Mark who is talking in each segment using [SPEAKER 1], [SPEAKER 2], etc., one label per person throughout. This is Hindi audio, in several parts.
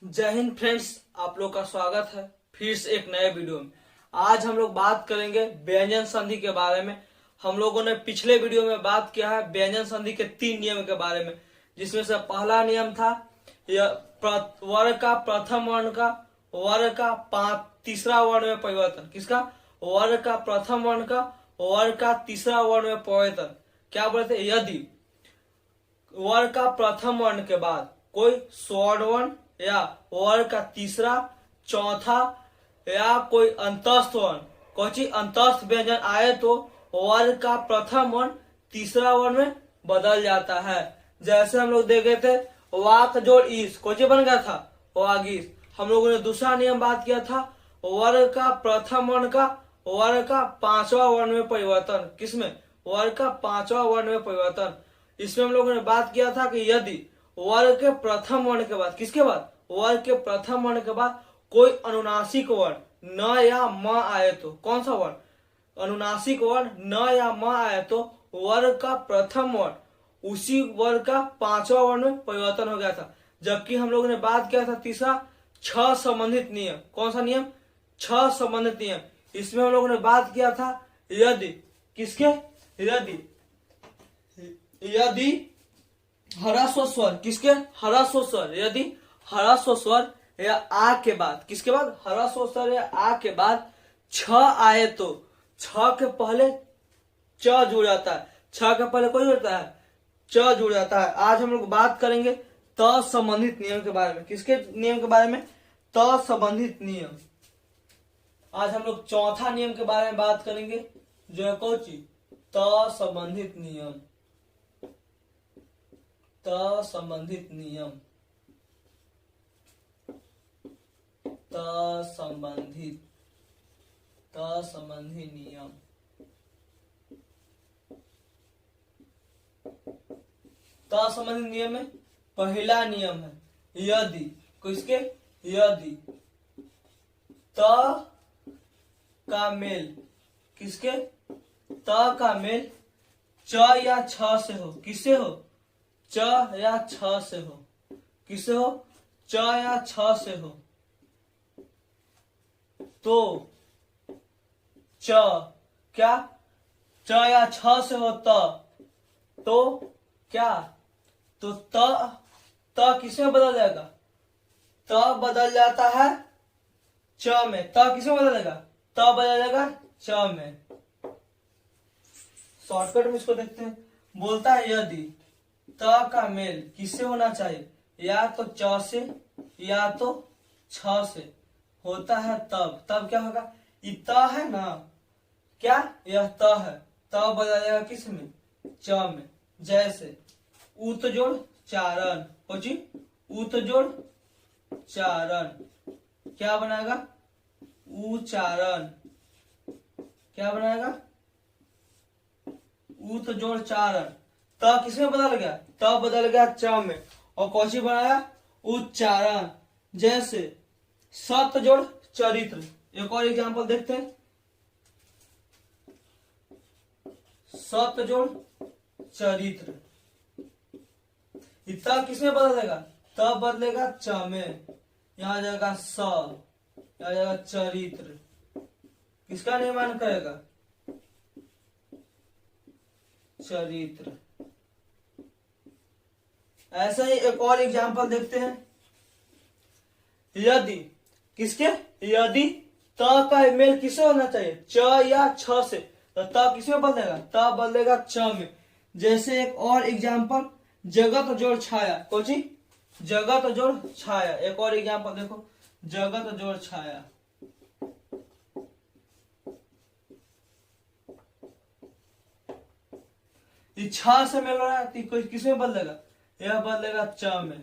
[SPEAKER 1] जय हिंद फ्रेंड्स, आप लोग का स्वागत है फिर से एक नए वीडियो में। आज हम लोग बात करेंगे व्यंजन संधि के बारे में। हम लोगों ने पिछले वीडियो में बात किया है व्यंजन संधि के 3 नियम के बारे में, जिसमें से पहला नियम था वर्ग का प्रथम वर्ण का वर्ग का तीसरा वर्ण में परिवर्तन। किसका? वर्ग का प्रथम वर्ण का वर्ग का तीसरा वर्ण में परिवर्तन। क्या बोलते? यदि वर्ग का प्रथम वर्ण के बाद कोई स्वर्ण वर्ण या वर्ग का तीसरा, चौथा या कोई अंतस्थ वर्ण, कोई अंतस्थ व्यंजन आए तो वर्ग का प्रथम वर्ण तीसरा वर्ण में बदल जाता है। जैसे हम लोग देखे थे वाक जोड़ ईस, कोई बन गया था वागीस। हम लोगों ने दूसरा नियम बात किया था वर्ग का प्रथम वर्ण का वर्ग का पांचवा वर्ण में परिवर्तन। किसमें? वर्ग का पांचवा वर्ण में परिवर्तन। इसमें हम लोगों ने बात किया था कि यदि वर्ग के प्रथम वर्ण के बाद, किसके बाद? वर्ग के प्रथम वर्ण के बाद कोई अनुनासिक वर्ण न या म आए तो, कौन सा वर्ण? अनुनासिक वर्ण न या म आए तो वर्ग का प्रथम वर्ण उसी वर्ग का पांचवा वर्ण में परिवर्तन हो गया था। जबकि हम लोगों ने बात किया था तीसरा छ संबंधित नियम। कौन सा नियम? छ संबंधित नियम। इसमें हम लोगों ने बात किया था यदि किसके? यदि ह्रस्व स्वर, किसके? ह्रस्व स्वर। यदि ह्रस्व स्वर या आ के बाद, किसके बाद? ह्रस्व स्वर या आ के बाद छ आए तो छ के पहले च जुड़ जाता है। छ के पहले कोई जुड़ता है? च जुड़ जाता है। आज हम लोग बात करेंगे त संबंधित नियम के बारे में। किसके नियम के बारे में? त संबंधित नियम। आज हम लोग चौथा नियम के बारे में बात करेंगे, जो है कौन चीज? त संबंधित नियम। त संबंधित नियम। त संबंधी नियम। त संबंधी नियम में पहला नियम है यदि, किसके? यदि त का मेल, किसके? त का मेल च या छ से हो। किससे हो? च या छ से हो। किससे हो? च या छ से हो तो च, क्या? च या छ से हो तो क्या? तो त किस में बदल जाएगा? त बदल जाता है च में। त किस में बदलेगा? त बदल जाएगा च में। शॉर्टकट में इसको देखते हैं। बोलता है यदि त का मेल किससे होना चाहिए? या तो च से या तो छ से होता है, तब क्या होगा? ये त है ना, क्या? यह त है, तब बदल जाएगा किस में? च में। जैसे उत जोड़ चारण, उत जोड़ चारण क्या बनाएगा? उचारण। क्या बनाएगा? उत जोड़ चारण। त किसमें बदल गया? त बदल गया च में। और कौची बनाया? उच्चारण। जैसे सत जोड़ चरित्र। एक और एग्जांपल देखते हैं। सत जोड़ चरित्र। त किसमें बदलेगा? त बदलेगा च में। यहां जाएगा स, यहां जाएगा चरित्र। किसका निर्माण करेगा? चरित्र। ऐसा ही एक और एग्जांपल देखते हैं। यदि, किसके? यदि त का मेल किससे होना चाहिए? च या छ से। तो त किसमें बदलेगा? त बदलेगा च में। जैसे एक और एग्जांपल, जगत जोड़ छाया। कोची? जगत जोड़ छाया। एक और एग्जांपल देखो, जगत जोड़ छाया। ये छ से मिल रहा है तो किसमें बदलेगा? यह बदलेगा च में।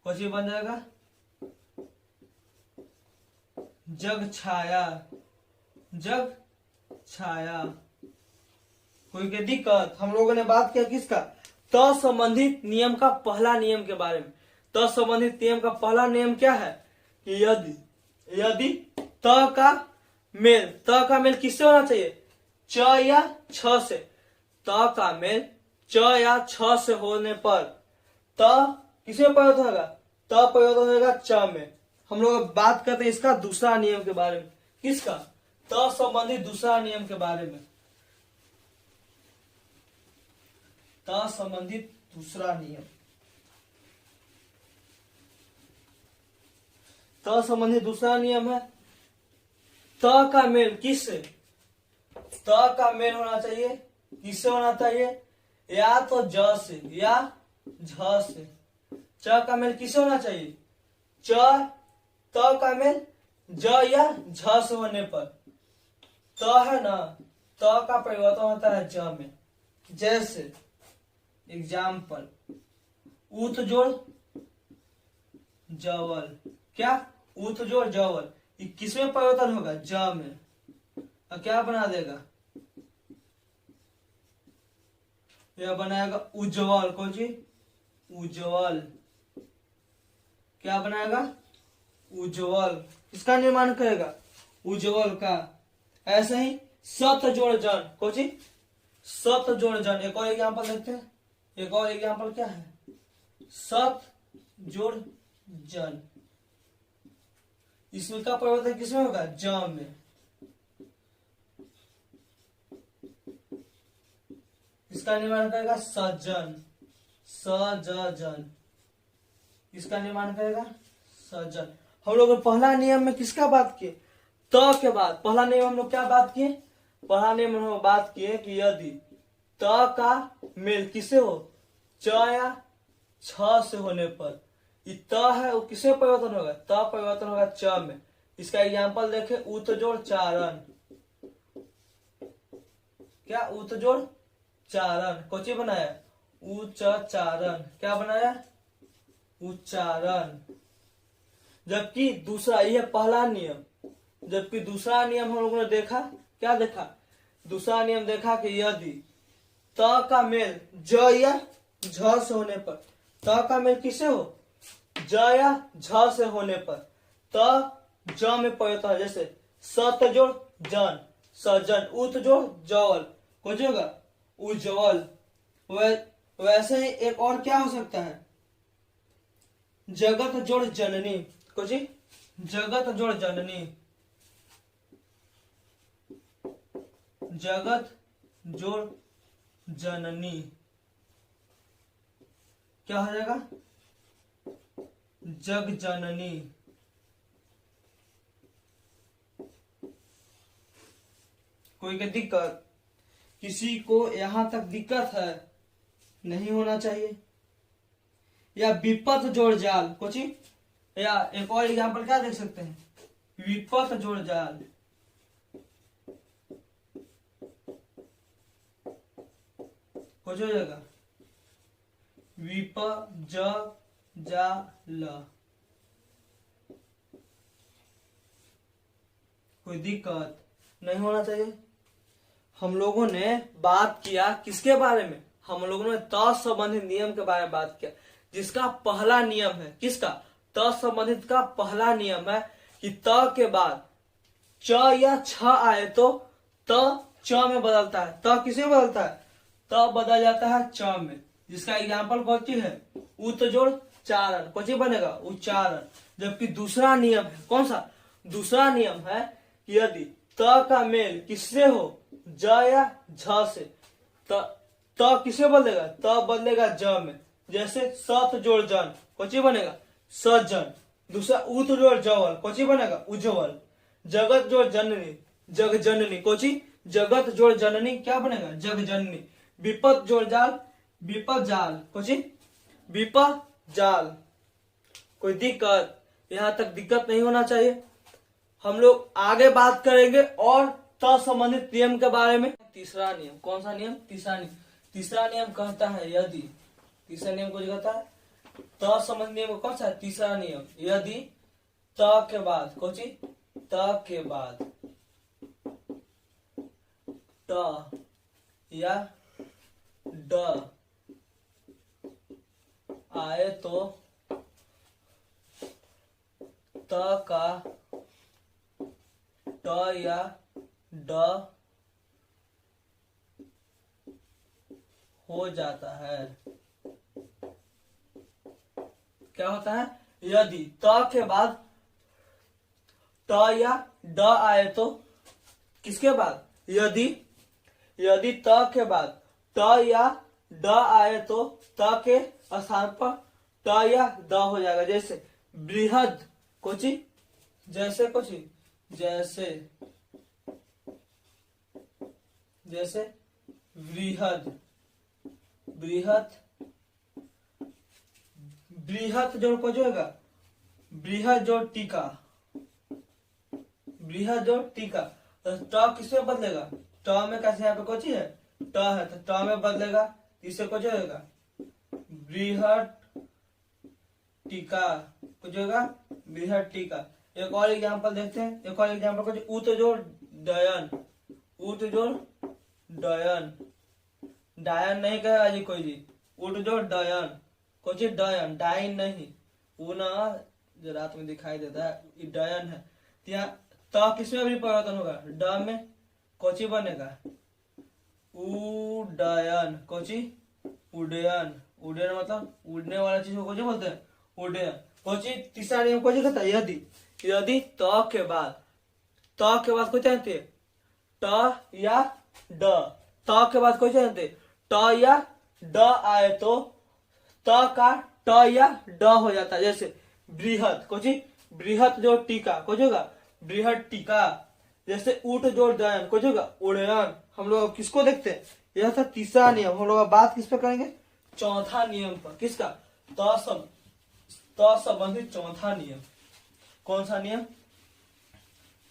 [SPEAKER 1] कोची बन जाएगा? जग छाया। जग छाया। कोई के दिक्कत? हम लोगों ने बात किया किसका? त संबंधित नियम का पहला नियम के बारे में। त संबंधित नियम का पहला नियम क्या है? कि यदि त का मेल किससे होना चाहिए? च या छ से। त का मेल च या छ से होने पर त किसमें परिवर्तन होगा? त परिवर्तन होगा च में। हम लोग बात करते हैं इसका दूसरा नियम के बारे में। किसका? त संबंधी दूसरा नियम के बारे में। त संबंधित दूसरा नियम। त संबंधित दूसरा नियम है त का मेल किससे? त का मेल होना चाहिए किससे होना चाहिए? या तो ज से या झ से। च का मेल किससे होना चाहिए? च त का मेल ज या झ से होने पर त है ना, त का परिवर्तन होता है ज में। जैसे एग्जाम्पल उत जोड़ जवल। क्या? उत जोड़ जवल। ये किसमें परिवर्तन होगा? ज में। और क्या बना देगा? यह बनाएगा उज्जवल। कौन सी? उज्जवल। क्या बनाएगा? उज्जवल। इसका निर्माण करेगा उज्जवल का। ऐसे ही सत जोड़ जन। कौन सी? सत जोड़ जन। एक और एग्जाम्पल देखते हैं। एक और एग्जाम्पल क्या है? सत जोड़ जन। इसमें का परिवर्तन किसमें होगा? ज में। इसका निर्माण करेगा सज्जन। सजन। इसका निर्माण करेगा सज्जन। हम लोग पहला नियम में किसका बात किए? त के बाद पहला नियम हम लोग क्या बात किए? पहला नियम हम लोग बात किए कि यदि त का मेल किसे हो? च या छ से होने पर ये त है वो किसे परिवर्तन होगा? त परिवर्तन होगा च में। इसका एग्जाम्पल देखे उत जोड़ चारण। क्या? उत जोड़ चारण। कोची बनाया? उच्चारण। क्या बनाया? उच्चारण। जबकि दूसरा, यह पहला नियम, जबकि दूसरा नियम हम लोगों ने देखा। क्या देखा? दूसरा नियम देखा कि यदि त का मेल ज या झ से होने पर, त का मेल किसे हो? ज या झ से होने पर त ज में परिवर्तन है। जैसे सत जोड़ जन सजन, उत जोड़ जवल, कुछ होगा उज्जवल। वैसे ही एक और क्या हो सकता है? जगत जोड़ जननी। कुछ जगत जोड़ जननी। जगत जोड़ जननी क्या हो जाएगा? जग जननी। कोई की दिक्कत? किसी को यहां तक दिक्कत है? नहीं होना चाहिए। या विपत जोड़ जाल। कुछ या एक और एग्जाम्पल क्या देख सकते हैं? विपत जोड़ जाल। कुछ हो जाएगा विप ज जा ल। कोई दिक्कत नहीं होना चाहिए। हम लोगों ने बात किया किसके बारे में? हम लोगों ने त संबंधित नियम के बारे में बात किया, जिसका पहला नियम है किसका? त संबंधित का पहला नियम है कि त के बाद च या छ आए तो त च में बदलता है। त किसे बदलता है? त बदल जाता है च में। जिसका एग्जाम्पल कौन सी है? उत जोड़ चारण। कौन सी बनेगा? उच्चारण। जबकि दूसरा नियम है कौन सा? दूसरा नियम है कि यदि त का मेल किससे हो? ज या झ से, त किसे बदलेगा? त बदलेगा ज में। जैसे सत जोड़ जन। कौन बनेगा? सज्जन। दूसरा उत जोड़ जवल। कौन बनेगा? उज्जवल। जगत जोड़ जननी। जग जननी। कौन? जगत जोड़ जननी क्या बनेगा? जग जननी। विपत जोड़ जाल। विपत जाल। कौन? विपत जाल। कोई दिक्कत? यहां तक दिक्कत नहीं होना चाहिए। हम लोग आगे बात करेंगे और त संबंधित नियम के बारे में। तीसरा नियम कौन सा नियम? तीसरा नियम। तीसरा नियम कहता है यदि, तीसरा नियम कुछ कहता है त संबंधित नियम कौन सा है? तीसरा नियम यदि त के बाद कौन? त के बाद ट या ड आए तो त का ट या ड हो जाता है। क्या होता है? यदि त के बाद ट या ड आए तो किसके बाद, यदि यदि त के बाद ट या ड आए तो त के स्थान पर ट या द हो जाएगा। जैसे बृहद कोची, जैसे कोची, जैसे जैसे बृहद, बृहत, बृहत जोड़ को जो होगा, बृहद जोड़ टीका, बृहद जोड़ टीका। तो ट किसमें बदलेगा, ट में कैसे, यहाँ पे कोची है, ट है तो ट में बदलेगा, इसे को जो होगा बृहद टीका, कुछ होगा बृहद टीका। एक और एग्जांपल देखते हैं, एक और एग्जांपल को, उत जोड़ डयन, उत जोड़ डयन, डायन नहीं कहेगा जी कोई जी, उठ जोड़ डयन, कुछ डयन, डाइन नहीं, वो ना जो रात में दिखाई देता है ये डयन है। तो यहाँ त किसमें भी परिवर्तन होगा, ड में कोची बनेगा उडयन, कोची उडयन, उडयन मतलब उड़ने वाला चीज को कोची बोलते हैं, उडयन। कोची तीसरा नियम कोची कहता है, यदि यदि त के बाद कोई जानते ट या ड, त के बाद कोई जानते ट या ड आए तो त का ट या ड हो जाता है। जैसे बृहद कोची, बृहद जो टीका कुछ होगा बृहद टीका। जैसे ऊट जोड़ डयन कुछ होगा उड़यन। हम लोग किसको देखते हैं, यह था तीसरा नियम। हम लोग बात किस पे करेंगे, चौथा नियम पर, किसका, त संबंधित चौथा नियम। कौन सा नियम,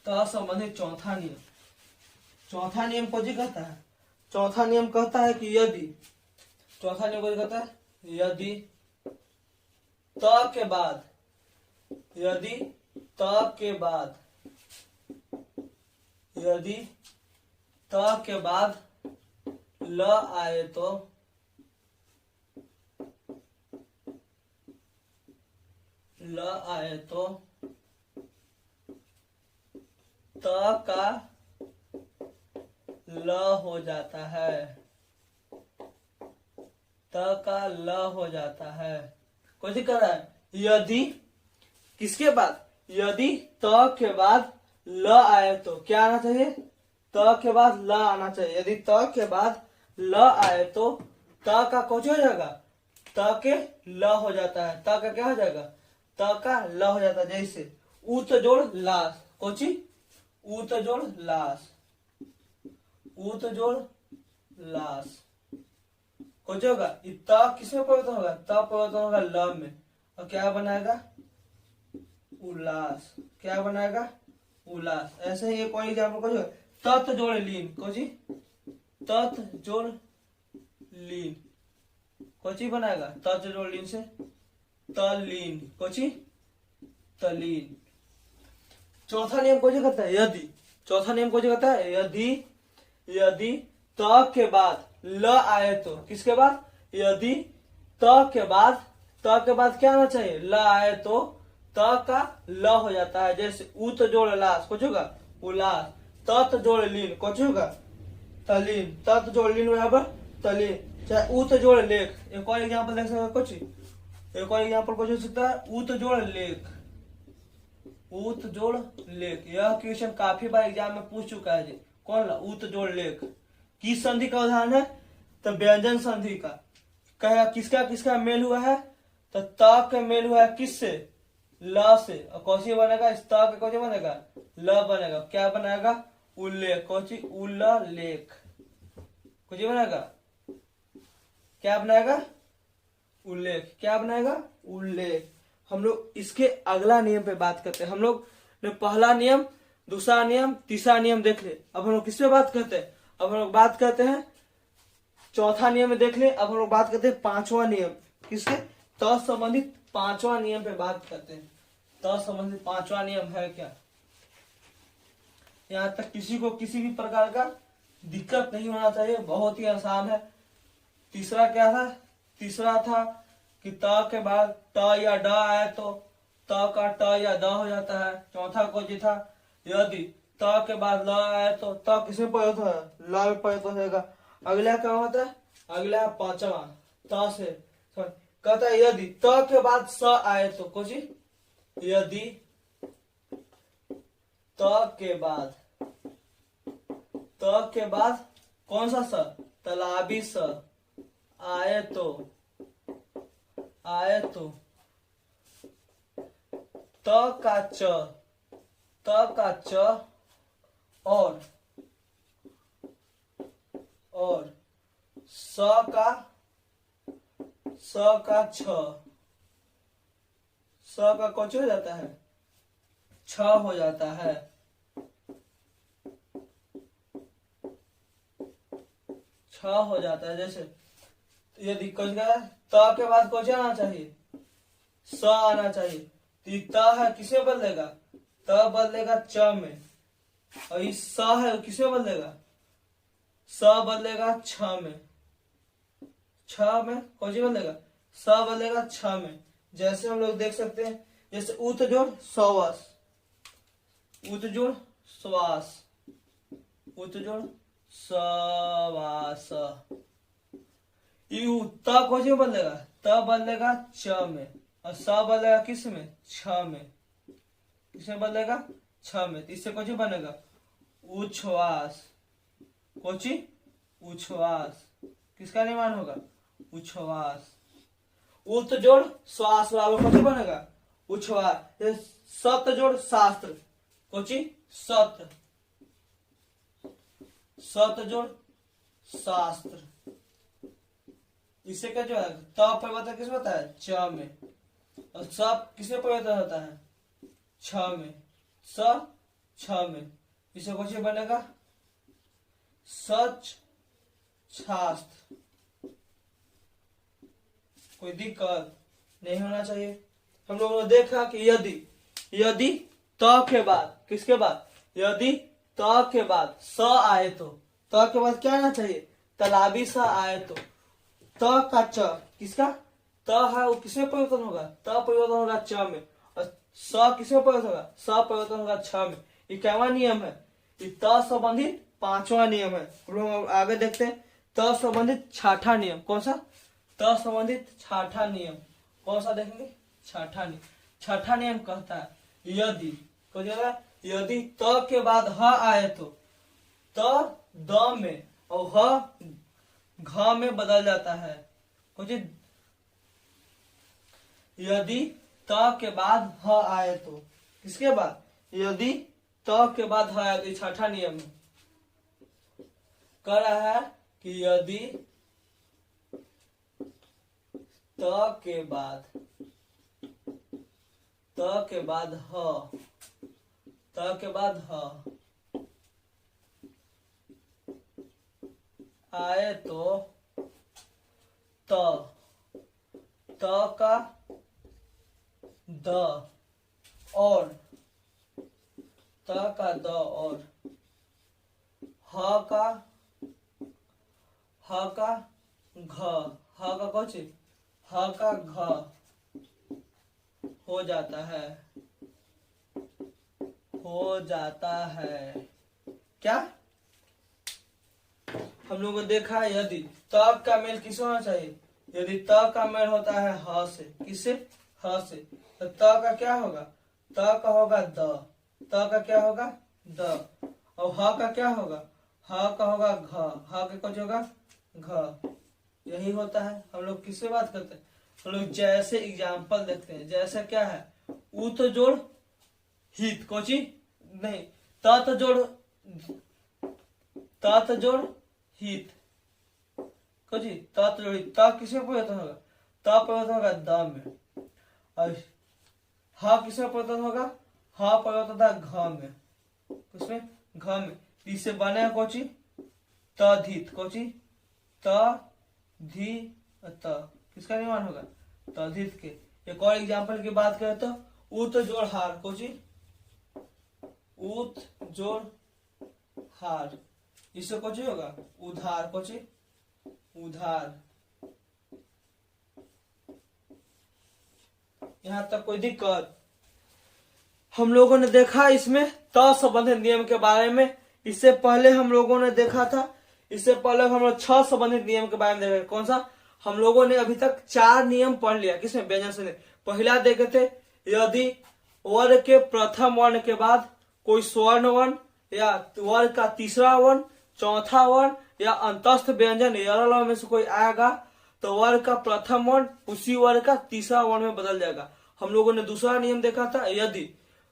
[SPEAKER 1] त संबंधित चौथा नियम। चौथा नियम को जी कहता है, चौथा नियम कहता है कि यदि, चौथा नियम को कहता है यदि त के बाद, यदि त के बाद, यदि त के बाद ल आए तो ल आए तो त का ल हो जाता है, त का ल हो जाता है। कुछ कर रहा है, यदि किसके बाद, यदि त के बाद ल आए तो क्या आना चाहिए, त के बाद ल आना चाहिए। यदि त के बाद ल आए तो त का कुछ हो जाएगा, त के ल हो जाता है। त का क्या हो जाएगा, त का ल हो जाता है। जैसे ऊत जोड़ लाश, कोची ऊत जोड़ लाश, ऊत जोड़ लाश कुछ होगा, त किसमें परिवर्तन होगा, त परिवर्तन होगा ल में, और क्या बनाएगा उल्लास, क्या बनाएगा उल्लास। ऐसे ही एक और एग्जाम्पल कुछ, तत् जोड़ लीन, कोची तत् जोड़ लीन, कोची बनाएगा तत् जोड़ लीन से तलीन, कोची तलीन। चौथा नियम को कहता है यदि, चौथा नियम को कहता है यदि, यदि त के बाद ल आए तो, किसके बाद, यदि त के बाद क्या आना चाहिए, ल आए तो त का ल हो जाता है। जैसे उत जोड़ लाश कुछ होगा उल्लास, तत् जोड़ लीन कुछ होगा तलीन, तत् जोड़ लीन बराबर तलीन। चाहे उत जोड़ लेख, एक और एग्जाम्पल देख सकते कुछ, एक और एग्जाम्पल कुछ हो सकता है उत जोड़ लेख, उत जोड़ लेख। यह क्वेश्चन काफी बार एग्जाम में पूछ चुका है जी, कौन ला उत जोड़ लेख। किस संधि का उदाहरण है, तो व्यंजन संधि का। कहेगा किसका किसका मेल हुआ है, तो त का मेल हुआ है किससे, ल से, और कौशी बनेगा, इस त का कौशी बनेगा ल बनेगा, क्या बनाएगा उल्लेख, कौशी उल्लेख, कुछ बनेगा, क्या बनाएगा उल्लेख, क्या बनाएगा उल्लेख। हम लोग इसके अगला नियम पे बात करते हैं। हम लोग ने पहला नियम, दूसरा नियम, तीसरा नियम देख ले। अब हम लोग किस पे बात करते हैं, अब हम लोग बात करते हैं चौथा नियम में देख ले। अब हम लोग बात करते हैं पांचवा नियम, किसके, त संबंधित पांचवा नियम पे बात करते हैं। त संबंधित पांचवा नियम है क्या, यहाँ तक किसी को किसी भी प्रकार का दिक्कत नहीं होना चाहिए, बहुत ही आसान है। तीसरा क्या था, तीसरा था कि त के बाद ट या ड आए तो त का ट या द हो जाता है। चौथा को जी था यदि त के बाद ल आए तो त किसमें परिवर्तन है, ल में परिवर्तन होगा। अगला क्या होता है, अगला पांचवा त से कहता है यदि त के बाद स आए तो कुछ यदि त के बाद कौन सा स, तालाबी स आए तो त का च और स का छ, स का कौन हो जाता है, छ हो जाता है। छ हो जाता है। जैसे यदि कुछ त के बाद कौन आना चाहिए, स आना चाहिए। तो त है किसे बदलेगा, त बदलेगा च में, और इस स है किसे बदलेगा, स बदलेगा छ में। छ में कौन सी बदलेगा, स बदलेगा छ में। जैसे हम लोग देख सकते हैं, जैसे उत जोड़ श्वास, उत जोड़ श्वास, उत जोड़ श्वास। त कौन सी बदलेगा, त बदलेगा च में, और स बदलेगा किस में, छ में। किसमें बदलेगा, छ में। इससे कौन सी बनेगा, उच्छ्वास। कोची, उच्छ्वास। किसका निर्माण होगा, उच्छ्वास। उत जोड़ श्वास बराबर कौन सी बनेगा, उच्छ्वास। सत जोड़ शास्त्र, कोची, सत, सत जोड़ शास्त्र। इससे क्या जो है, त परिवर्तन किस होता है, च में, और सब किसमें परिवर्तन होता है, छ में, स छ में। इसे कौन सी बनेगा, सच शास्त्र। कोई दिक्कत नहीं होना चाहिए। हम लोगों ने देखा कि यदि त के बाद, किसके बाद, यदि त के बाद स आए तो, त के बाद क्या आना चाहिए, तालाबी स आए तो त का च, किसका, त है वो किसमें परिवर्तन होगा, त परिवर्तन होगा च में, और स किसमें परिवर्तन होगा, स परिवर्तन होगा छ में। ये क्या नियम है, ये त संबंधित पांचवा नियम है। हम लोग आगे देखते हैं, त संबंधित छठा नियम। कौन सा, त संबंधित छठा नियम। कौन सा देखेंगे, छठा नियम। छठा नियम कहता है, यदि यदि त के बाद ह आए तो त द में और ह घ में बदल जाता है। कुछ यदि त के बाद ह आए तो, किसके बाद, यदि त के बाद ह आए तो, छठा नियम है। कह रहा है कि यदि त के बाद ह, त के बाद ह आए तो त का द और त का द और ह का घ, ह का कौन चीज, ह का घ हो जाता है, क्या। हम लोगों ने देखा यदि त का मेल किससे होना चाहिए, यदि त का मेल होता है ह से, किससे, ह से, तो त का क्या होगा, त का होगा द, त का क्या होगा, द, और ह का क्या होगा, ह का होगा घ, ह का कुछ होगा घ। यही होता है। हम लोग किससे बात करते हैं, हम लोग जैसे एग्जाम्पल देखते हैं। जैसे क्या है, उत जोड़ हित, कोची नहीं, तत जोड़ हित, कोची तत जोड़ हित। त किसमें परिवर्तन होगा, त परिवर्तन होगा द में, और ह किसमें परिवर्तन होगा, ह परिवर्तन होगा घ में, उसमें घ में। इससे बनेगा कोची, तधित, कोची तधि त, किसका निर्माण होगा, तधित के। एक और एग्जांपल की बात करें तो उत जोड़ हार, कोची उत जोड़ हार, इससे कुछ होगा उधार, कोची उधार। यहां तक कोई दिक्कत। हम लोगों ने देखा इसमें त संबंधित नियम के बारे में। इससे पहले हम लोगों ने देखा था, इससे पहले हम लोग 6 संबंधित नियम के बारे में देखे। कौन सा, हम लोगों ने अभी तक 4 नियम पढ़ लिया, किसमें, व्यंजन संधि। पहला देखे थे, यदि वर्ग के प्रथम वर्ण के बाद कोई स्वर्ण वर्ण या वर्ग का तीसरा वर्ण, चौथा वर्ण या अंतस्थ व्यंजन यरल में से कोई आएगा तो वर्ग का प्रथम वर्ण उसी वर्ग का तीसरा वर्ण में बदल जाएगा। हम लोगों ने दूसरा नियम देखा था, यदि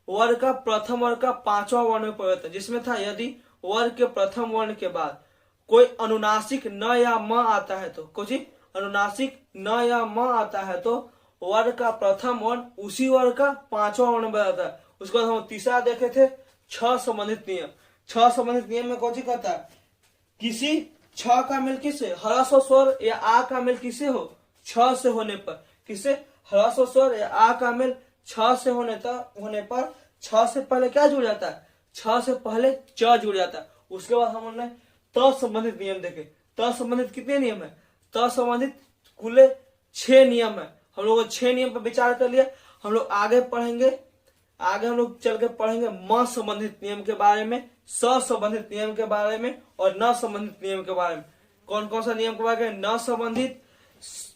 [SPEAKER 1] वर्ग का प्रथम वर्ग का पांचवा वर्ण में परिवर्तन, जिसमें था यदि वर्ग के प्रथम वर्ण के बाद कोई अनुनासिक न या म आता है तो कुछ अनुनासिक न या म आता है तो वर्ग का प्रथम वर्ण उसी वर्ग का पांचवा वर्ण बदलता है। उसके बाद हम तीसरा देखे थे छ संबंधित नियम। छ संबंधित नियम में कौन सी कहता है, किसी छ का मेल किससे, ह्रस्व स्वर या आ का मेल किससे हो, छ से होने पर, किससे, ह्रस्व स्वर या आ का मेल छ से होने पर छ से पहले क्या जुड़ जाता है, छ से पहले च जुड़ जाता है। उसके बाद हमने त संबंधित नियम देखे। त संबंधित कितने नियम है, त संबंधित कुल 6 नियम है। हम लोग 6 नियम पर विचार कर लिया। हम लोग आगे हम लोग चल के पढ़ेंगे म संबंधित नियम के बारे में, स संबंधित नियम के बारे में और न संबंधित नियम के बारे में। कौन कौन सा नियम के बारे में, न संबंधित,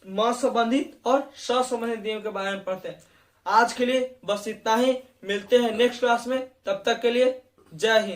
[SPEAKER 1] म संबंधित और स संबंधित नियम के बारे में पढ़ते हैं। आज के लिए बस इतना ही, मिलते हैं नेक्स्ट क्लास में, तब तक के लिए जय हिंद।